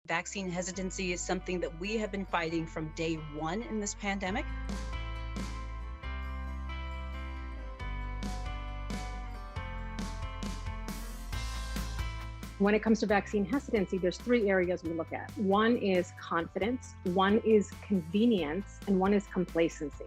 Vaccine hesitancy is something that we have been fighting from day one in this pandemic. When it comes to vaccine hesitancy, there's three areas we look at. One is confidence, one is convenience, and one is complacency.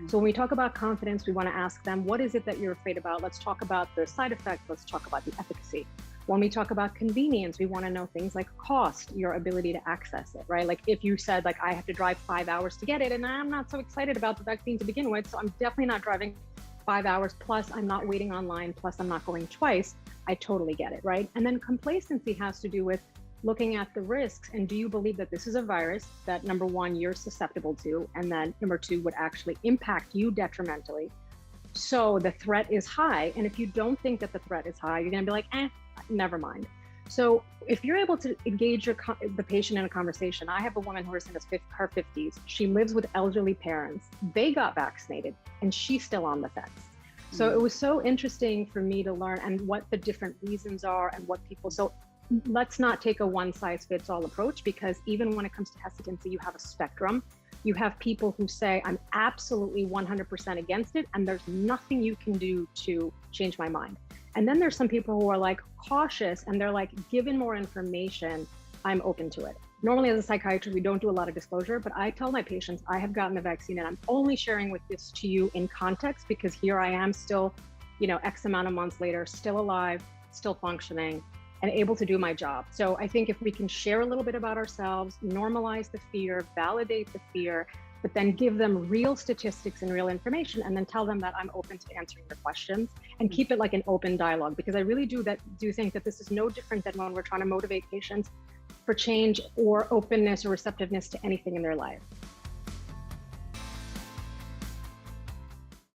So when we talk about confidence, we want to ask them, what is it that you're afraid about? Let's talk about the side effects. Let's talk about the efficacy. When we talk about convenience, we want to know things like cost, your ability to access it, right? Like if you said, like, I have to drive 5 hours to get it, and I'm not so excited about the vaccine to begin with, so I'm definitely not driving 5 hours, plus I'm not waiting online, plus I'm not going twice. I totally get it, right? And then complacency has to do with looking at the risks, and do you believe that this is a virus that, number one, you're susceptible to, and then number two, would actually impact you detrimentally? So the threat is high, and if you don't think that the threat is high, you're gonna be like, never mind. So if you're able to engage the patient in a conversation, I have a woman who is in her 50s. She lives with elderly parents. They got vaccinated, and she's still on the fence. So it was so interesting for me to learn and what the different reasons are and what people, so let's not take a one size fits all approach, because even when it comes to hesitancy, you have a spectrum. You have people who say, I'm absolutely 100% against it, and there's nothing you can do to change my mind. And then there's some people who are like cautious, and they're like, given more information, I'm open to it. Normally as a psychiatrist, we don't do a lot of disclosure, but I tell my patients, I have gotten the vaccine and I'm only sharing with this to you in context, because here I am still, X amount of months later, still alive, still functioning, and able to do my job. So I think if we can share a little bit about ourselves, normalize the fear, validate the fear, but then give them real statistics and real information, and then tell them that I'm open to answering their questions, and keep it like an open dialogue, because I really do think that this is no different than when we're trying to motivate patients for change or openness or receptiveness to anything in their life.